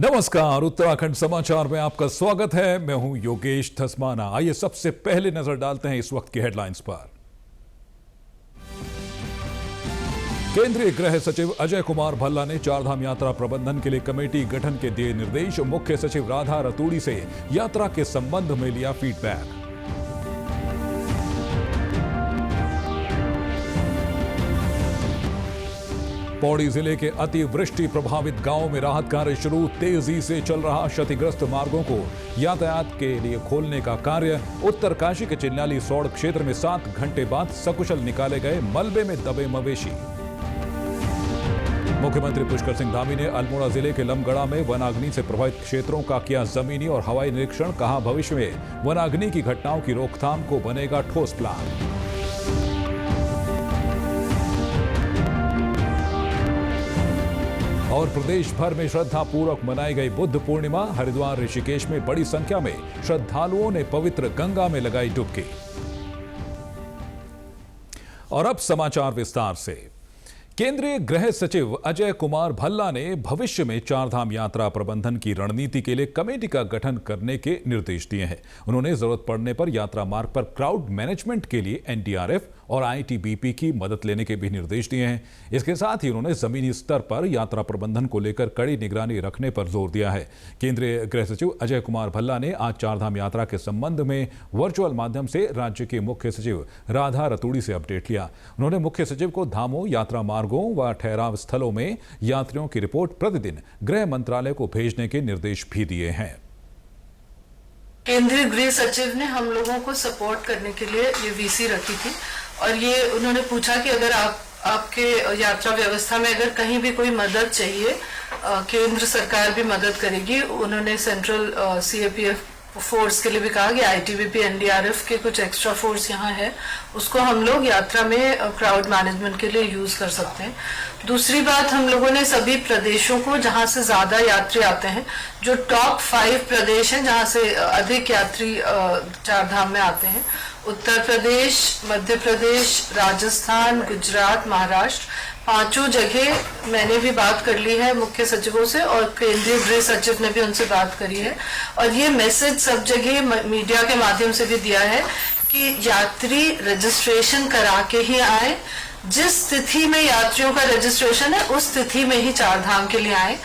नमस्कार, उत्तराखंड समाचार में आपका स्वागत है। मैं हूं योगेश धस्माना। आइए सबसे पहले नजर डालते हैं इस वक्त की हेडलाइंस पर। केंद्रीय गृह सचिव अजय कुमार भल्ला ने चारधाम यात्रा प्रबंधन के लिए कमेटी गठन के दिए निर्देश। मुख्य सचिव राधा रतूड़ी से यात्रा के संबंध में लिया फीडबैक। पौड़ी जिले के अतिवृष्टि प्रभावित गांवों में राहत कार्य शुरू। तेजी से चल रहा क्षतिग्रस्त मार्गों को यातायात के लिए खोलने का कार्य। उत्तरकाशी के चिन्याली सौड़ क्षेत्र में 7 घंटे बाद सकुशल निकाले गए मलबे में दबे मवेशी। मुख्यमंत्री पुष्कर सिंह धामी ने अल्मोड़ा जिले के लमगड़ा में वनाग्नि से प्रभावित क्षेत्रों का किया जमीनी और हवाई निरीक्षण। कहा, भविष्य में वनाग्नि की घटनाओं की रोकथाम को बनेगा ठोस प्लान। और प्रदेश भर में श्रद्धा पूर्वक मनाई गई बुद्ध पूर्णिमा। हरिद्वार ऋषिकेश में बड़ी संख्या में श्रद्धालुओं ने पवित्र गंगा में लगाई डुबकी। और अब समाचार विस्तार से। केंद्रीय गृह सचिव अजय कुमार भल्ला ने भविष्य में चारधाम यात्रा प्रबंधन की रणनीति के लिए कमेटी का गठन करने के निर्देश दिए हैं। उन्होंने जरूरत पड़ने पर यात्रा मार्ग पर क्राउड मैनेजमेंट के लिए एनडीआरएफ और आईटीबीपी की मदद लेने के भी निर्देश दिए हैं। इसके साथ ही उन्होंने जमीनी स्तर पर यात्रा प्रबंधन को लेकर कड़ी निगरानी रखने पर जोर दिया है। केंद्रीय गृह सचिव अजय कुमार भल्ला ने आज चारधाम यात्रा के संबंध में वर्चुअल माध्यम से राज्य के मुख्य सचिव राधा रतूड़ी से अपडेट लिया। उन्होंने मुख्य सचिव को धामों, यात्रा मार्गों व ठहराव स्थलों में यात्रियों की रिपोर्ट प्रतिदिन गृह मंत्रालय को भेजने के निर्देश भी दिए हैं। केंद्रीय गृह सचिव ने हम लोगों को सपोर्ट करने के लिए ये वीसी रखी थी और ये उन्होंने पूछा कि अगर आपके यात्रा व्यवस्था में अगर कहीं भी कोई मदद चाहिए, केंद्र सरकार भी मदद करेगी। उन्होंने सेंट्रल सीएपीएफ फोर्स के लिए भी कहा कि आईटीबीपी एनडीआरएफ के कुछ एक्स्ट्रा फोर्स यहाँ है, उसको हम लोग यात्रा में क्राउड मैनेजमेंट के लिए यूज कर सकते हैं। दूसरी बात, हम लोगों ने सभी प्रदेशों को जहाँ से ज्यादा यात्री आते हैं, जो टॉप 5 प्रदेश हैं जहाँ से अधिक यात्री चारधाम में आते हैं, उत्तर प्रदेश, मध्य प्रदेश, राजस्थान, गुजरात, महाराष्ट्र, 5 जगह मैंने भी बात कर ली है मुख्य सचिवों से और केंद्रीय गृह सचिव ने भी उनसे बात करी है। और ये मैसेज सब जगह मीडिया के माध्यम से भी दिया है कि यात्री रजिस्ट्रेशन करा के ही आए। जिस तिथि में यात्रियों का रजिस्ट्रेशन है उस तिथि में ही चारधाम के लिए आए।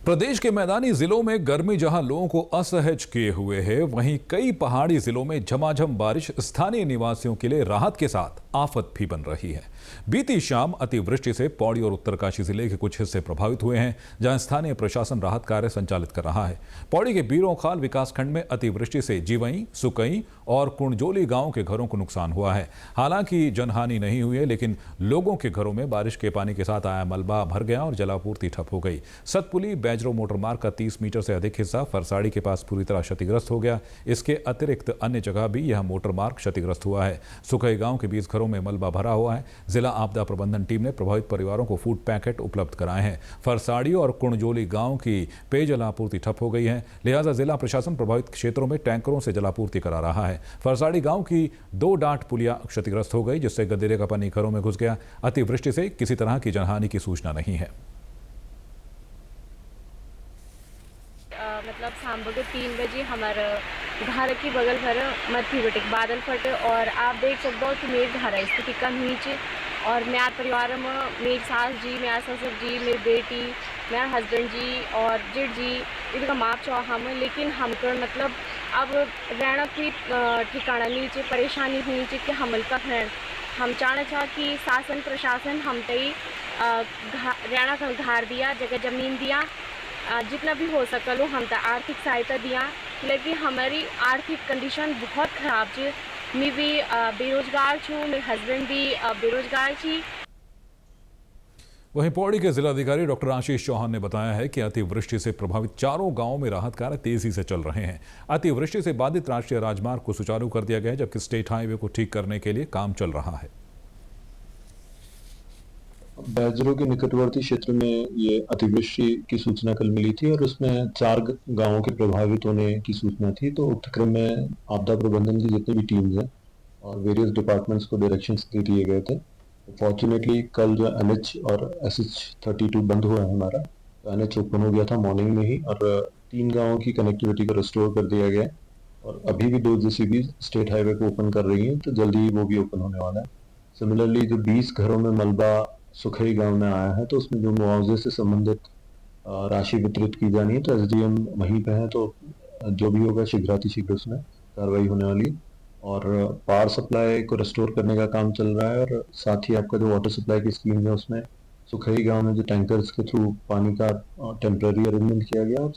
प्रदेश के मैदानी जिलों में गर्मी जहां लोगों को असहज किए हुए है, वहीं कई पहाड़ी जिलों में झमाझम बारिश स्थानीय निवासियों के लिए राहत के साथ आफत भी बन रही है। बीती शाम अतिवृष्टि से पौड़ी और उत्तरकाशी जिले के कुछ हिस्से प्रभावित हुए हैं, जहां स्थानीय प्रशासन राहत कार्य संचालित कर रहा है। पौड़ी के बीरोंखाल विकासखंड में अतिवृष्टि से जीवई, सुकई और कुंडजोली गांव के घरों को नुकसान हुआ है। हालांकि जनहानि नहीं हुई है, लेकिन लोगों के घरों में बारिश के पानी के साथ आया मलबा भर गया और जलापूर्ति ठप हो गई। सतपुली बैजरो मोटर मार्ग का 30 मीटर से अधिक हिस्सा फरसाड़ी के पास पूरी तरह क्षतिग्रस्त हो गया। इसके अतिरिक्त अन्य जगह भी यह मोटर मार्ग क्षतिग्रस्त हुआ है। सुकई गांव के 20 घरों में मलबा भरा हुआ है। जिला आपदा प्रबंधन टीम ने प्रभावित परिवारों को फूड पैकेट उपलब्ध कराए हैं। फरसाड़ी और कुंडजोली गांव की पेयजल आपूर्ति ठप हो गई है, लिहाजा जिला प्रशासन प्रभावित क्षेत्रों में टैंकरों से जलापूर्ति करा रहा है। फरसाड़ी गांव की 2 डाट पुलिया क्षतिग्रस्त हो गई, जिससे गदेरे का पानी घरों में घुस गया। अतिवृष्टि से किसी तरह की जनहानि की सूचना नहीं है। मतलब शाम को 3 बजे हमारे घर की बगल भर मथी बटिक बादल फट और आप देख सकते हो कि मेरी घर स्थिति कम हुई और मेरे परिवार में मेरी सास जी, मेरा ससुर जी, मेरी बेटी, मेरा हस्बैंड जी और जिट जी इनका माप चाह हम, लेकिन हमको मतलब अब रहना की ठिकाना नीचे परेशानी हुई कि हमल का खैर हम चाहना चाह कि शासन प्रशासन हम तई रहना का घर दिया, जगह जमीन दिया, जितना भी हो सकलो हम तक आर्थिक सहायता दिया, लेकिन हमारी आर्थिक कंडीशन बहुत खराब है। मैं भी बेरोजगार छूँ, मेरे हस्बैंड भी बेरोजगार छी। वहीं पौड़ी के जिलाधिकारी डॉक्टर आशीष चौहान ने बताया है कि अतिवृष्टि से प्रभावित 4 गांवों में राहत कार्य तेजी से चल रहे हैं। अतिवृष्टि से बाधित राष्ट्रीय राजमार्ग को सुचारू कर दिया गया है, जबकि स्टेट हाईवे को ठीक करने के लिए काम चल रहा है। बैजरो के निकटवर्ती क्षेत्र में ये अतिवृष्टि की सूचना कल मिली थी और उसमें 4 गांवों के प्रभावित होने की सूचना थी। तो उक्त क्रम में आपदा प्रबंधन की जितनी भी टीम्स हैं और वेरियस डिपार्टमेंट्स को डायरेक्शंस दे दिए गए थे फॉर्चुनेटली कल जो NH और SH32 बंद हुआ है हमारा, तो NH ओपन हो गया था मॉर्निंग में ही, और 3 गांवों की कनेक्टिविटी को रिस्टोर कर दिया गया है। और अभी भी 2 JCB स्टेट हाईवे को ओपन कर रही हैं, तो जल्दी ही वो भी ओपन होने वाला है। सिमिलरली जो 20 घरों में मलबा सुखई गांव में आया है, तो उसमें जो मुआवजे से संबंधित राशि वितरित की जानी है, तो SDM वहीं पे है, तो जो भी होगा शीघ्रातिशीघ्र उसमें कार्रवाई होने वाली है। और पावर सप्लाई को रिस्टोर करने का काम चल रहा है, और साथ ही आपका जो वाटर सप्लाई की स्कीम है उसमें सुखई गांव में जो टैंकर्स के थ्रू पानी का टेम्पररी अरेंजमेंट किया गया,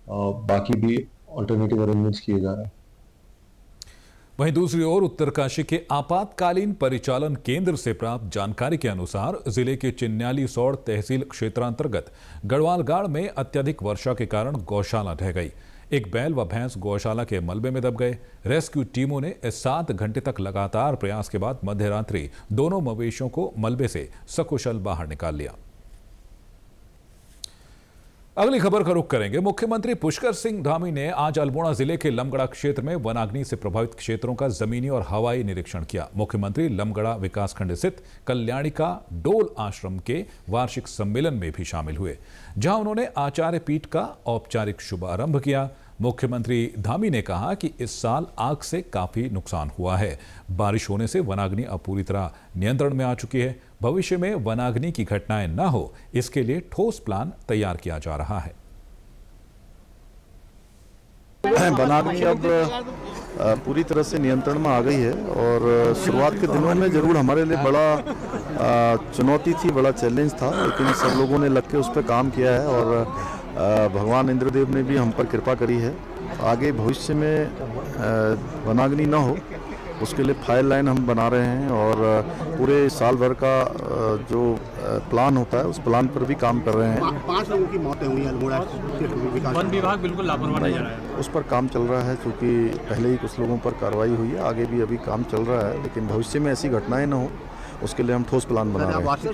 और बाकी भी अल्टरनेटिव अरेंजमेंट्स किए जा रहे हैं। वहीं दूसरी ओर उत्तरकाशी के आपातकालीन परिचालन केंद्र से प्राप्त जानकारी के अनुसार जिले के चिन्याली सौड़ तहसील क्षेत्रांतर्गत गढ़वालगाड़ में अत्यधिक वर्षा के कारण गौशाला ढह गई। एक बैल व भैंस गौशाला के मलबे में दब गए। रेस्क्यू टीमों ने 7 घंटे तक लगातार प्रयास के बाद मध्यरात्रि दोनों मवेशियों को मलबे से सकुशल बाहर निकाल लिया। अगली खबर का रुख करेंगे। मुख्यमंत्री पुष्कर सिंह धामी ने आज अल्मोड़ा जिले के लमगड़ा क्षेत्र में वनाग्नि से प्रभावित क्षेत्रों का जमीनी और हवाई निरीक्षण किया। मुख्यमंत्री लमगड़ा विकासखंड स्थित कल्याणिका डोल आश्रम के वार्षिक सम्मेलन में भी शामिल हुए, जहां उन्होंने आचार्य पीठ का औपचारिक शुभारंभ किया। मुख्यमंत्री धामी ने कहा कि इस साल आग से काफी नुकसान हुआ है। बारिश होने से वनाग्नि अब पूरी तरह नियंत्रण में आ चुकी है। भविष्य में वनाग्नि की घटनाएं न हो, इसके लिए ठोस प्लान तैयार किया जा रहा है। वनाग्नि अब पूरी तरह से नियंत्रण में आ गई है, और शुरुआत के दिनों में जरूर हमारे लिए बड़ा चुनौती थी, बड़ा चैलेंज था, लेकिन सब लोगों ने लग के उस पर काम किया है, और भगवान इंद्रदेव ने भी हम पर कृपा करी है। आगे भविष्य में वनाग्नि न हो, उसके लिए फायर लाइन हम बना रहे हैं, और पूरे साल भर का जो प्लान होता है उस प्लान पर भी काम कर रहे हैं। 5 लोगों की मौतें हुई अल्मोड़ा। वन विभाग बिल्कुल लापरवाह नजर आया है। उस पर काम चल रहा है, क्योंकि पहले ही कुछ लोगों पर कार्रवाई हुई है, आगे भी अभी काम चल रहा है, लेकिन भविष्य में ऐसी घटनाएं न हो उसके लिए हम ठोस प्लान बना रहे हैं। वार्षिक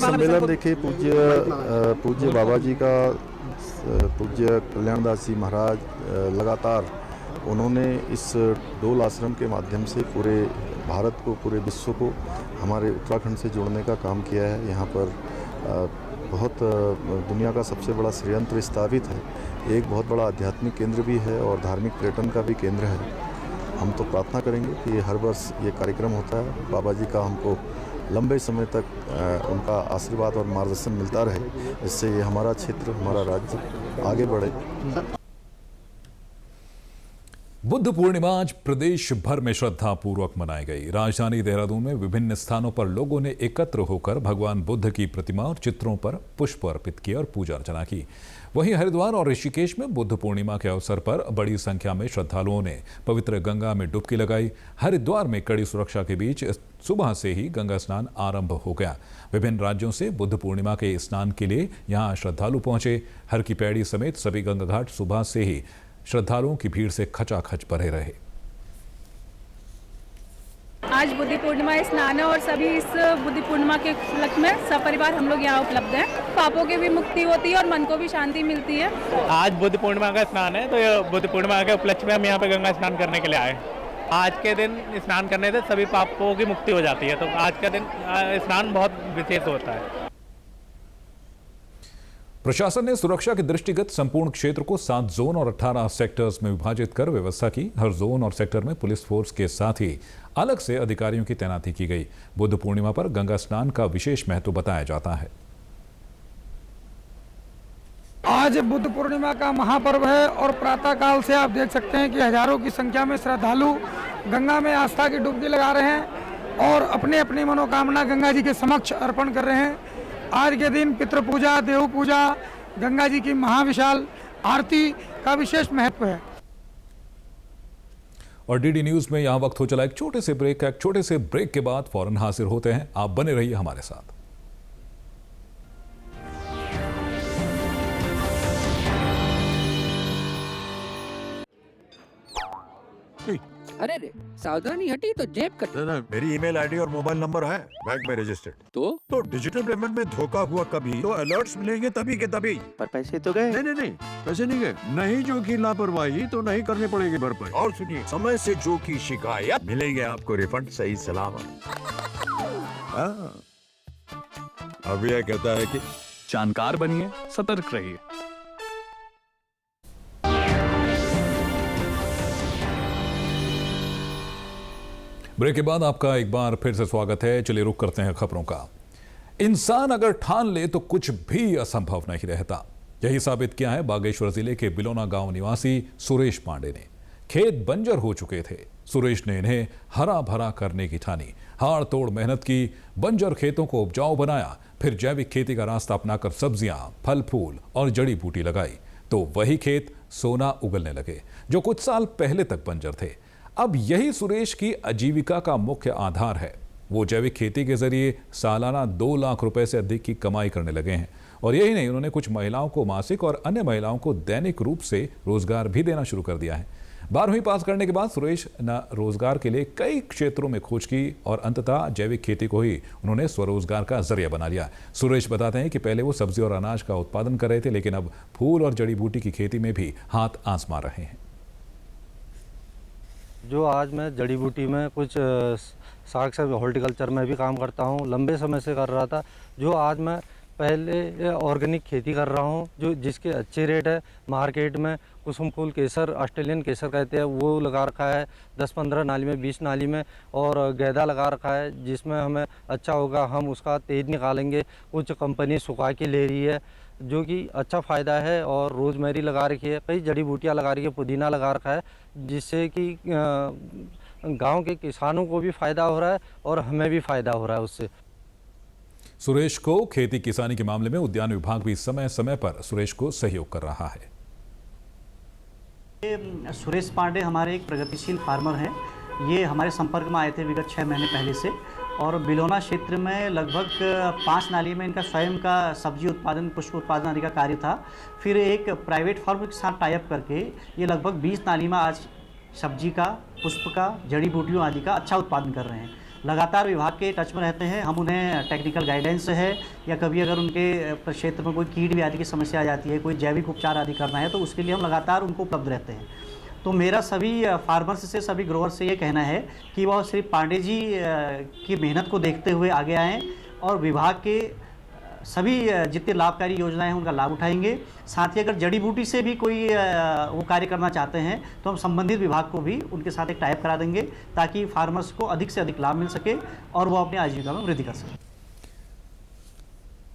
सम्मेलन देखिए, पूज्य बाबा जी का, पूज्य कल्याणदास जी महाराज लगातार उन्होंने इस डोल आश्रम के माध्यम से पूरे भारत को, पूरे विश्व को हमारे उत्तराखंड से जोड़ने का काम किया है। यहाँ पर बहुत दुनिया का सबसे बड़ा श्रीयंत्र स्थापित है, एक बहुत बड़ा आध्यात्मिक केंद्र भी है और धार्मिक पर्यटन का भी केंद्र है। हम तो प्रार्थना करेंगे कि हर वर्ष ये कार्यक्रम होता है, बाबा जी का हमको लंबे समय तक उनका आशीर्वाद और मार्गदर्शन मिलता रहे, इससे ये हमारा क्षेत्र, हमारा राज्य आगे बढ़े। बुद्ध पूर्णिमा आज प्रदेश भर में श्रद्धा पूर्वक मनाई गई। राजधानी देहरादून में विभिन्न स्थानों पर लोगों ने एकत्र होकर भगवान बुद्ध की प्रतिमा और चित्रों पर पुष्प अर्पित किए और पूजा अर्चना की। वहीं हरिद्वार और ऋषिकेश में बुद्ध पूर्णिमा के अवसर पर बड़ी संख्या में श्रद्धालुओं ने पवित्र गंगा में डुबकी लगाई। हरिद्वार में कड़ी सुरक्षा के बीच सुबह से ही गंगा स्नान आरंभ हो गया। विभिन्न राज्यों से बुद्ध पूर्णिमा के स्नान के लिए यहां श्रद्धालु पहुंचे। हर की पैड़ी समेत सभी गंगा घाट सुबह से ही श्रद्धालुओं की भीड़ से खचाखच भरे रहे। आज बुद्ध पूर्णिमा स्नान है और सभी इस बुद्ध पूर्णिमा के उपलक्ष्य में सपरिवार हम लोग यहाँ उपलब्ध हैं। पापों की भी मुक्ति होती है और मन को भी शांति मिलती है। आज बुद्ध पूर्णिमा का स्नान है, तो बुद्ध पूर्णिमा के उपलक्ष्य में हम यहाँ पे गंगा स्नान करने के लिए आए। आज के दिन स्नान करने से सभी पापों की मुक्ति हो जाती है, तो आज का दिन स्नान बहुत विशेष होता है। प्रशासन ने सुरक्षा के दृष्टिगत संपूर्ण क्षेत्र को 7 जोन और 18 सेक्टर्स में विभाजित कर व्यवस्था की। हर जोन और सेक्टर में पुलिस फोर्स के साथ ही अलग से अधिकारियों की तैनाती की गई। बुद्ध पूर्णिमा पर गंगा स्नान का विशेष महत्व बताया जाता है। आज बुद्ध पूर्णिमा का महापर्व है और प्रातः काल से आप देख सकते हैं कि हजारों की संख्या में श्रद्धालु गंगा में आस्था की डुबकी लगा रहे हैं और अपने अपनी मनोकामना गंगा जी के समक्ष अर्पण कर रहे हैं। आज के दिन पितृ पूजा, देव पूजा, गंगा जी की महाविशाल आरती का विशेष महत्व है। और डीडी न्यूज में यहां वक्त हो चला एक छोटे से ब्रेक का। एक छोटे से ब्रेक के बाद फौरन हाजिर होते हैं। आप बने रहिए हमारे साथ। अरे रे, सावधानी हटी तो जेब कट। मेरी ईमेल आईडी और मोबाइल नंबर है बैंक में रजिस्टर्ड। तो डिजिटल पेमेंट में धोखा हुआ कभी तो अलर्ट्स मिलेंगे तभी के तभी। पर पैसे तो गए। नहीं, पैसे नहीं गए। नहीं जो की लापरवाही तो नहीं करनी पड़ेगी भरपाई। और सुनिए, समय से जो की शिकायत मिलेंगे आपको रिफंड सही सलामत। हाँ, अब यह कहता है कि जानकार बनिए, सतर्क रहिए। ब्रेक के बाद आपका एक बार फिर से स्वागत है। चलिए रुक करते हैं खबरों का। इंसान अगर ठान ले तो कुछ भी असंभव नहीं रहता। यही साबित किया है बागेश्वर जिले के बिलोना गांव निवासी सुरेश पांडे ने। खेत बंजर हो चुके थे, सुरेश ने इन्हें हरा भरा करने की ठानी। हाड़ तोड़ मेहनत की, बंजर खेतों को उपजाऊ बनाया, फिर जैविक खेती का रास्ता अपनाकर सब्जियां, फल फूल और जड़ी बूटी लगाई तो वही खेत सोना उगलने लगे जो कुछ साल पहले तक बंजर थे। अब यही सुरेश की आजीविका का मुख्य आधार है। वो जैविक खेती के जरिए सालाना 2 लाख रुपए से अधिक की कमाई करने लगे हैं। और यही नहीं, उन्होंने कुछ महिलाओं को मासिक और अन्य महिलाओं को दैनिक रूप से रोजगार भी देना शुरू कर दिया है। 12वीं पास करने के बाद सुरेश ने रोजगार के लिए कई क्षेत्रों में खोज की और अंततः जैविक खेती को ही उन्होंने स्वरोजगार का जरिया बना लिया। सुरेश बताते हैं कि पहले वो सब्जी और अनाज का उत्पादन कर रहे थे, लेकिन अब फूल और जड़ी बूटी की खेती में भी हाथ आजमा रहे हैं। जो आज मैं जड़ी बूटी में कुछ साग सब्जी हॉर्टिकल्चर में भी काम करता हूँ, लंबे समय से कर रहा था। जो आज मैं पहले ऑर्गेनिक खेती कर रहा हूँ, जो जिसके अच्छे रेट है मार्केट में। कुसुम फूल केसर, ऑस्ट्रेलियन केसर कहते हैं, वो लगा रखा है 10-15 नाली में, 20 नाली में। और गैदा लगा रखा है जिसमें हमें अच्छा होगा, हम उसका तेज निकालेंगे। कुछ कंपनी सुखा के ले रही है जो कि अच्छा फ़ायदा है। और रोज़मेरी लगा रखी है, कई जड़ी बूटियाँ लगा रखी है, पुदीना लगा रखा है, जिससे कि गांव के किसानों को भी फ़ायदा हो रहा है और हमें भी फ़ायदा हो रहा है उससे। सुरेश को खेती किसानी के मामले में उद्यान विभाग भी समय समय पर सुरेश को सहयोग कर रहा है। सुरेश पांडे हमारे एक प्रगतिशील फार्मर हैं। ये हमारे संपर्क में आए थे विगत 6 महीने पहले से। और बिलोना क्षेत्र में लगभग 5 नाली में इनका स्वयं का सब्जी उत्पादन, पुष्प उत्पादन आदि का कार्य था। फिर एक प्राइवेट फार्म के साथ टाई अप करके ये लगभग 20 नाली में आज सब्जी का, पुष्प का, जड़ी बूटियों आदि का अच्छा उत्पादन कर रहे हैं। लगातार विभाग के टच में रहते हैं। हम उन्हें टेक्निकल गाइडेंस है या कभी अगर उनके क्षेत्र में कोई कीट व्याधि की समस्या आ जाती है, कोई जैविक उपचार आदि करना है, तो उसके लिए हम लगातार उनको उपलब्ध रहते हैं। तो मेरा सभी फार्मर्स से, सभी ग्रोअर्स से ये कहना है कि वह श्री पांडे जी की मेहनत को देखते हुए आगे आएँ और विभाग के सभी जितने लाभकारी योजनाएं हैं उनका लाभ उठाएंगे। साथ ही अगर जड़ी बूटी से भी कोई वो कार्य करना चाहते हैं तो हम संबंधित विभाग को भी उनके साथ एक टाइप करा देंगे ताकि फार्मर्स को अधिक से अधिक लाभ मिल सके और वो अपनी आजीविका में वृद्धि कर सकें।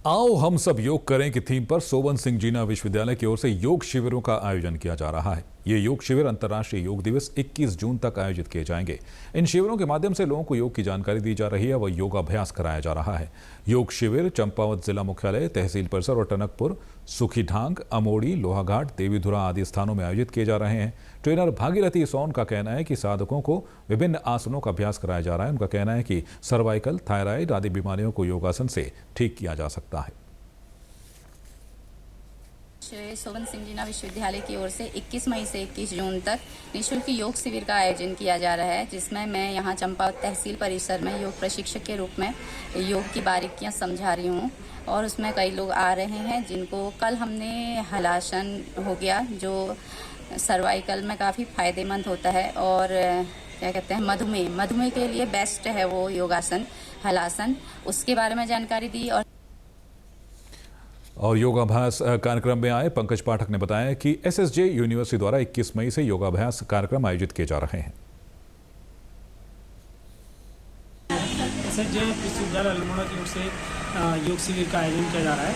आओ हम सब योग करें की थीम पर सोवन सिंह जीना विश्वविद्यालय की ओर से योग शिविरों का आयोजन किया जा रहा है। ये योग शिविर अंतर्राष्ट्रीय योग दिवस 21 जून तक आयोजित किए जाएंगे। इन शिविरों के माध्यम से लोगों को योग की जानकारी दी जा रही है व योगाभ्यास कराया जा रहा है। योग शिविर चंपावत जिला मुख्यालय, तहसील परिसर और टनकपुर, सुखीढांग, अमोड़ी, लोहाघाट, देवीधुरा आदि स्थानों में आयोजित किए जा रहे हैं। ट्रेनर भागीरथी सोन का कहना है कि साधकों को विभिन्न आसनों का अभ्यास कराया जा रहा है। उनका कहना है कि सर्वाइकल, थायराइड आदि बीमारियों को योगासन से ठीक किया जा सकता है। सोवन सिंह जीना विश्वविद्यालय की ओर से 21 मई से 21 जून तक निःशुल्क योग शिविर का आयोजन किया जा रहा है, जिसमें मैं यहाँ चंपावत तहसील परिसर में योग प्रशिक्षक के रूप में योग की बारीकियाँ समझा रही हूँ। और उसमें कई लोग आ रहे हैं जिनको कल हमने हलासन हो गया जो सर्वाइकल में काफ़ी फायदेमंद होता है। और क्या कहते हैं, मधुमेह के लिए बेस्ट है वो योगासन, हलासन, उसके बारे में जानकारी दी। और योगाभ्यास कार्यक्रम में आए पंकज पाठक ने बताया कि एसएसजे यूनिवर्सिटी द्वारा 21 मई से योगाभ्यास कार्यक्रम आयोजित किए जा रहे हैं। एसएसजे विश्वविद्यालय अल्मोड़ा की ओर से योग शिविर का आयोजन किया जा रहा है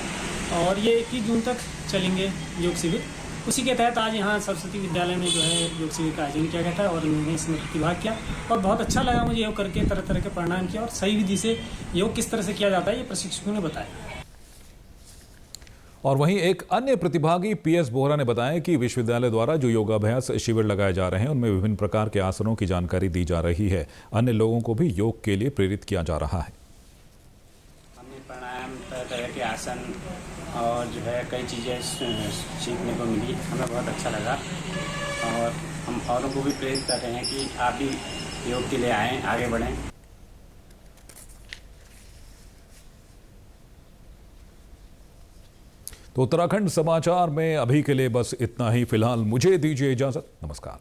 और ये 21 जून तक चलेंगे योग शिविर। उसी के तहत आज यहाँ सरस्वती विद्यालय में जो है योग शिविर का आयोजन किया गया था और उन्होंने इसमें प्रतिभाग किया और बहुत अच्छा लगा मुझे योग करके। तरह तरह के प्राणायाम किया और सही विधि से योग किस तरह से किया जाता है ये प्रशिक्षकों ने बताया। और वहीं एक अन्य प्रतिभागी पीएस बोहरा ने बताया कि विश्वविद्यालय द्वारा जो योगाभ्यास शिविर लगाए जा रहे हैं उनमें विभिन्न प्रकार के आसनों की जानकारी दी जा रही है। अन्य लोगों को भी योग के लिए प्रेरित किया जा रहा है। हमने प्राणायाम, तरह तरह के आसन और जो है कई चीज़ें सीखने को मिली, हमें बहुत अच्छा लगा और हम औरों को भी प्रेरित कर रहे हैं कि आप भी योग के लिए आएँ, आगे बढ़ें। तो उत्तराखंड समाचार में अभी के लिए बस इतना ही। फिलहाल मुझे दीजिए इजाजत। नमस्कार।